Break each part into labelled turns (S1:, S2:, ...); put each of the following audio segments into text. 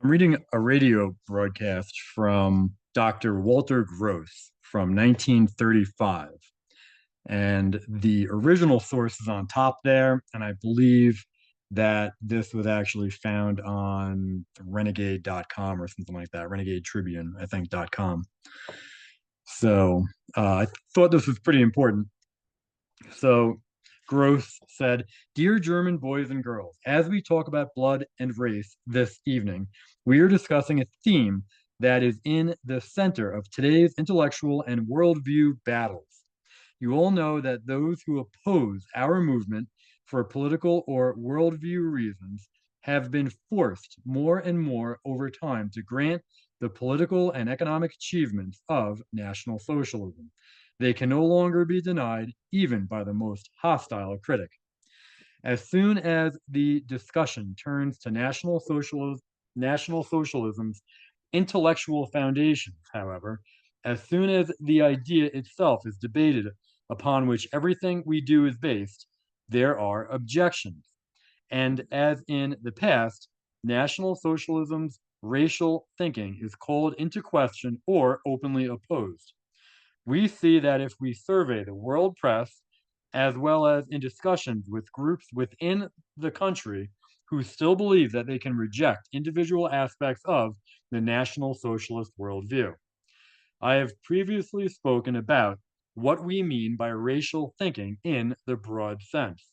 S1: I'm reading a radio broadcast from Dr. Walter Gross from 1935. And the original source is on top there. And I believe that this was actually found on renegade.com or something like that, Renegade Tribune, I think.com. So I thought this was pretty important. So Gross said, "Dear German boys and girls, as we talk about blood and race this evening, we are discussing a theme that is in the center of today's intellectual and worldview battles. You all know that those who oppose our movement for political or worldview reasons have been forced more and more over time to grant the political and economic achievements of National Socialism. They can no longer be denied, even by the most hostile critic. As soon as the discussion turns to National Socialism's intellectual foundations, however, as soon as the idea itself is debated upon which everything we do is based, there are objections. And as in the past, National Socialism's racial thinking is called into question or openly opposed. We see that if we survey the world press, as well as in discussions with groups within the country who still believe that they can reject individual aspects of the National Socialist worldview. I have previously spoken about what we mean by racial thinking in the broad sense.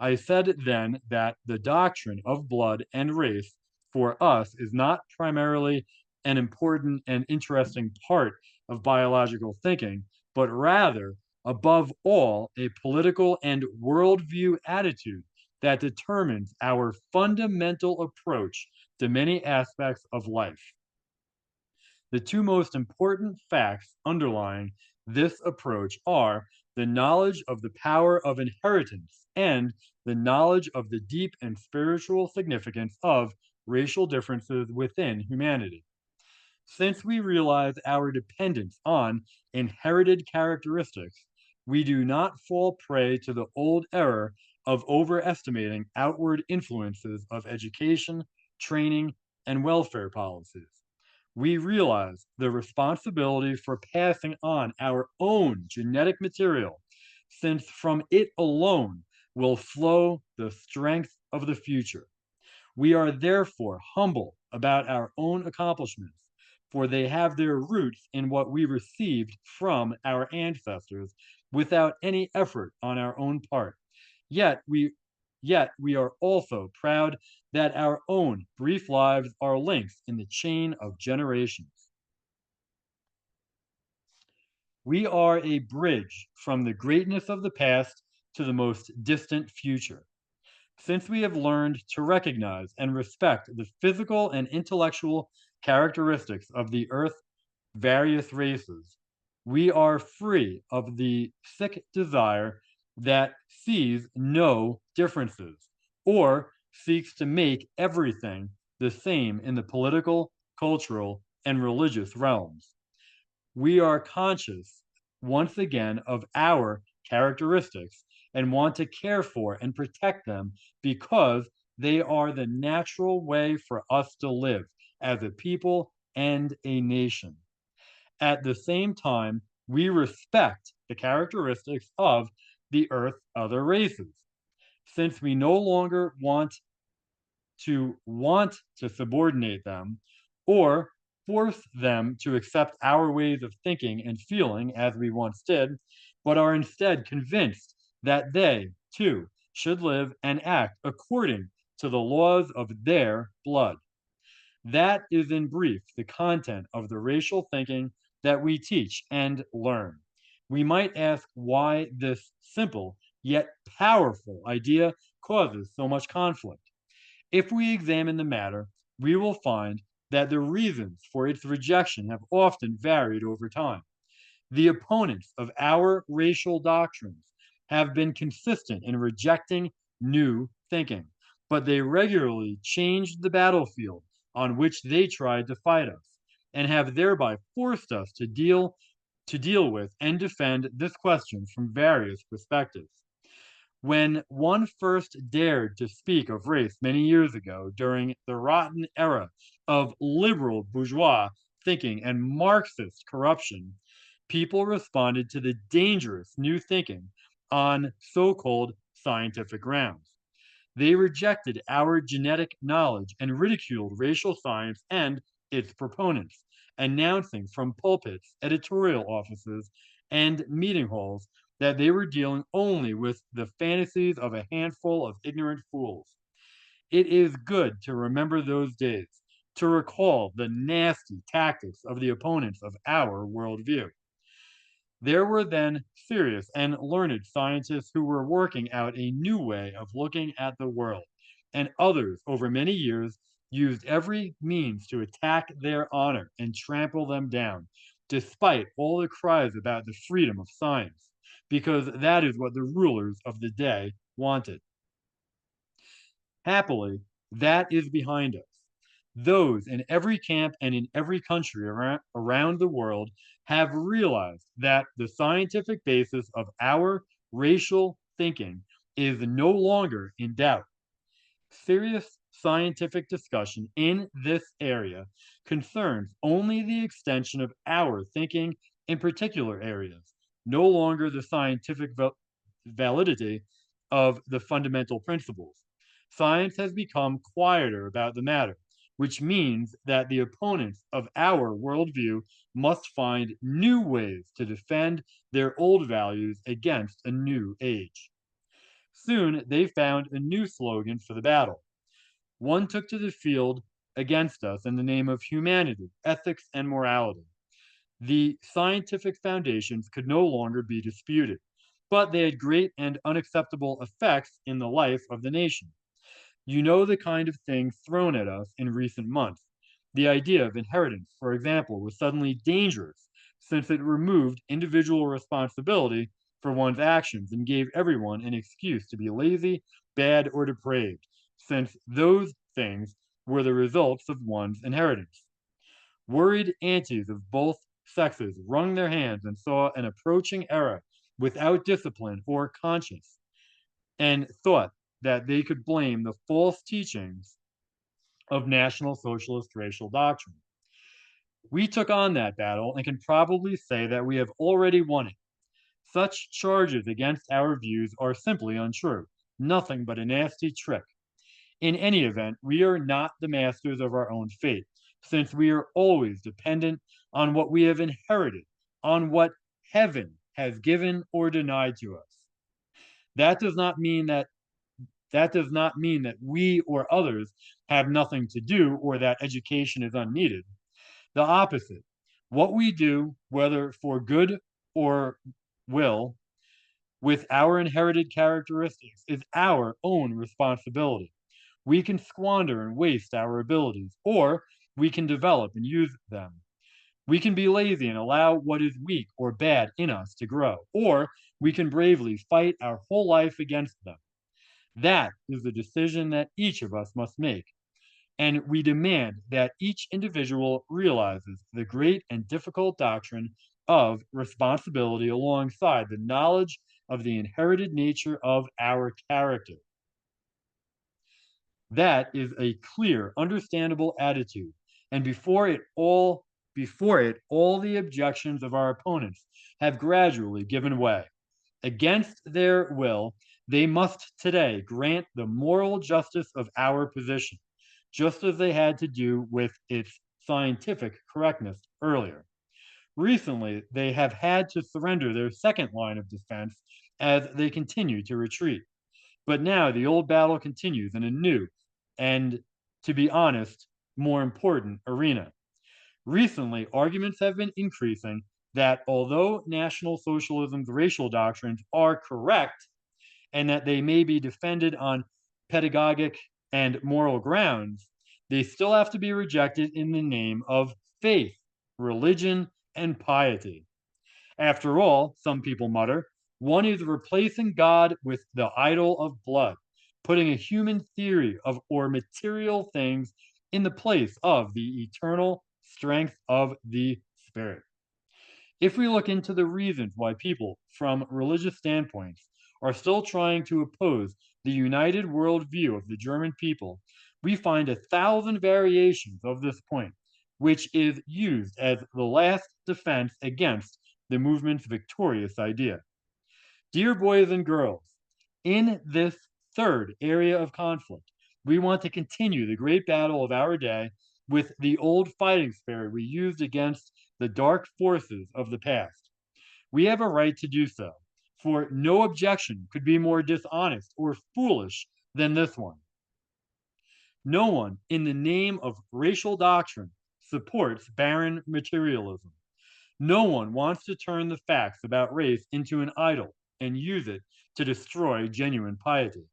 S1: I said then that the doctrine of blood and race for us is not primarily an important and interesting part of biological thinking, but rather, above all, a political and worldview attitude that determines our fundamental approach to many aspects of life. The two most important facts underlying this approach are the knowledge of the power of inheritance and the knowledge of the deep and spiritual significance of racial differences within humanity. Since we realize our dependence on inherited characteristics, we do not fall prey to the old error of overestimating outward influences of education, training, and welfare policies. We realize the responsibility for passing on our own genetic material, since from it alone will flow the strength of the future. We are therefore humble about our own accomplishments, for they have their roots in what we received from our ancestors without any effort on our own part. Yet we Yet we are also proud that our own brief lives are links in the chain of generations. We are a bridge from the greatness of the past to the most distant future. Since we have learned to recognize and respect the physical and intellectual characteristics of the Earth's various races, we are free of the sick desire that sees no differences or seeks to make everything the same in the political, cultural, and religious realms. We are conscious once again of our characteristics and want to care for and protect them because they are the natural way for us to live as a people and a nation. At the same time, we respect the characteristics of the Earth's other races. Since we no longer want to subordinate them or force them to accept our ways of thinking and feeling as we once did, but are instead convinced that they, too, should live and act according to the laws of their blood. That is, in brief, the content of the racial thinking that we teach and learn. We might ask why this simple yet powerful idea causes so much conflict. If we examine the matter, we will find that the reasons for its rejection have often varied over time. The opponents of our racial doctrines have been consistent in rejecting new thinking, but they regularly changed the battlefield on which they tried to fight us, and have thereby forced us to deal with and defend this question from various perspectives. When one first dared to speak of race many years ago during the rotten era of liberal bourgeois thinking and Marxist corruption, people responded to the dangerous new thinking on so called scientific grounds. They rejected our genetic knowledge and ridiculed racial science and its proponents, announcing from pulpits, editorial offices, and meeting halls that they were dealing only with the fantasies of a handful of ignorant fools. It is good to remember those days, to recall the nasty tactics of the opponents of our worldview. There were then serious and learned scientists who were working out a new way of looking at the world, and others over many years used every means to attack their honor and trample them down, despite all the cries about the freedom of science, because that is what the rulers of the day wanted. Happily, that is behind us. Those in every camp and in every country around the world have realized that the scientific basis of our racial thinking is no longer in doubt. Serious scientific discussion in this area concerns only the extension of our thinking in particular areas, no longer the scientific validity of the fundamental principles. Science has become quieter about the matter, which means that the opponents of our worldview must find new ways to defend their old values against a new age. Soon they found a new slogan for the battle. One took to the field against us in the name of humanity, ethics, and morality. The scientific foundations could no longer be disputed, but they had great and unacceptable effects in the life of the nation. You know the kind of thing thrown at us in recent months. The idea of inheritance, for example, was suddenly dangerous since it removed individual responsibility for one's actions and gave everyone an excuse to be lazy, bad, or depraved, since those things were the results of one's inheritance. Worried aunties of both sexes wrung their hands and saw an approaching era without discipline or conscience, and thought that they could blame the false teachings of National Socialist racial doctrine. We took on that battle and can probably say that we have already won it. Such charges against our views are simply untrue, nothing but a nasty trick. In any event, we are not the masters of our own fate, since we are always dependent on what we have inherited, on what heaven has given or denied to us. That does not mean that we or others have nothing to do or that education is unneeded. The opposite. What we do, whether for good or will, with our inherited characteristics is our own responsibility. We can squander and waste our abilities, or we can develop and use them. We can be lazy and allow what is weak or bad in us to grow, or we can bravely fight our whole life against them. That is the decision that each of us must make, and we demand that each individual realizes the great and difficult doctrine of responsibility alongside the knowledge of the inherited nature of our character. That is a clear, understandable attitude, and before it all the objections of our opponents have gradually given way. Against their will, they must today grant the moral justice of our position, just as they had to do with its scientific correctness earlier. Recently, they have had to surrender their second line of defense as they continue to retreat. But now the old battle continues in a new and, to be honest, more important arena. Recently, arguments have been increasing that although National Socialism's racial doctrines are correct and that they may be defended on pedagogic and moral grounds, they still have to be rejected in the name of faith, religion, and piety. After all, some people mutter, one is replacing God with the idol of blood, putting a human theory of or material things in the place of the eternal strength of the Spirit. If we look into the reasons why people, from religious standpoints, are still trying to oppose the united worldview of the German people, we find 1,000 variations of this point, which is used as the last defense against the movement's victorious idea. Dear boys and girls, in this third area of conflict, we want to continue the great battle of our day with the old fighting spirit we used against the dark forces of the past. We have a right to do so, for no objection could be more dishonest or foolish than this one. No one, in the name of racial doctrine, supports barren materialism. No one wants to turn the facts about race into an idol and use it to destroy genuine piety.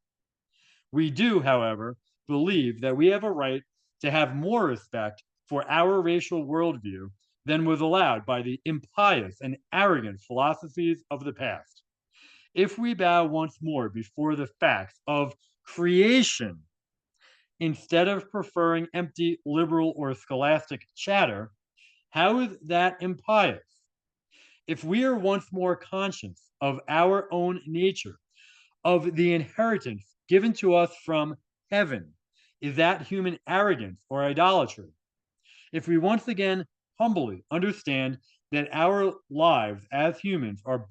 S1: We do, however, believe that we have a right to have more respect for our racial worldview than was allowed by the impious and arrogant philosophies of the past. If we bow once more before the facts of creation instead of preferring empty liberal or scholastic chatter, how is that impious? If we are once more conscious of our own nature, of the inheritance given to us from heaven, is that human arrogance or idolatry? If we once again humbly understand that our lives as humans are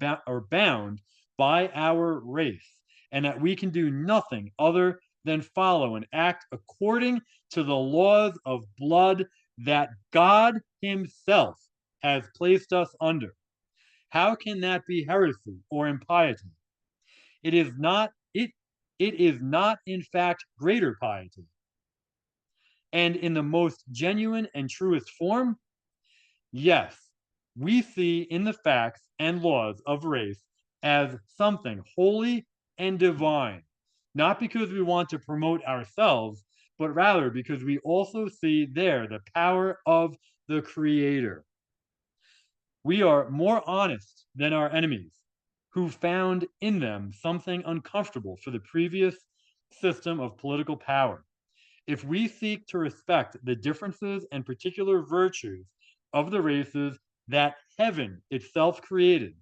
S1: bound by our race, and that we can do nothing other than follow and act according to the laws of blood that God Himself has placed us under, how can that be heresy or impiety? It is not it is not in fact greater piety. And in the most genuine and truest form, yes, we see in the facts and laws of race as something holy and divine, not because we want to promote ourselves, but rather because we also see there the power of the Creator. We are more honest than our enemies, who found in them something uncomfortable for the previous system of political power. If we seek to respect the differences and particular virtues of the races that heaven itself created,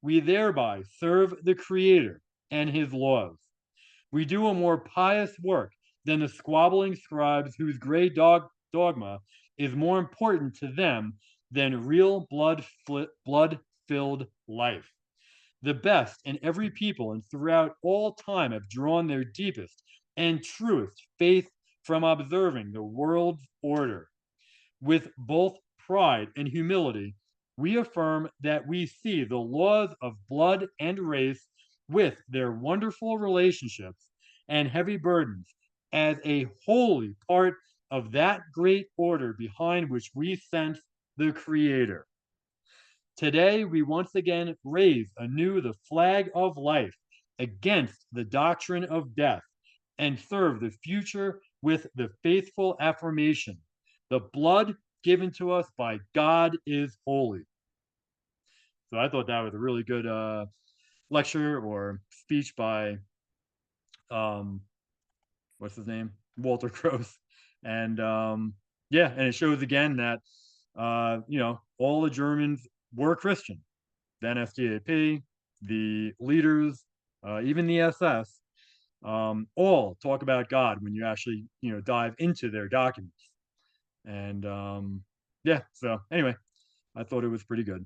S1: we thereby serve the Creator and His laws. We do a more pious work than the squabbling scribes whose gray dogma is more important to them than real blood-filled life. The best in every people and throughout all time have drawn their deepest and truest faith from observing the world's order. With both pride and humility, we affirm that we see the laws of blood and race with their wonderful relationships and heavy burdens as a holy part of that great order behind which we sense the Creator. Today, we once again raise anew the flag of life against the doctrine of death and serve the future with the faithful affirmation: the blood given to us by God is holy. So I thought that was a really good lecture or speech by um, what's his name, Walter Gross, and yeah, and it shows again that all the Germans were Christian. The NSDAP, the leaders, even the SS, all talk about God when you actually dive into their documents. And yeah, so anyway, I thought it was pretty good.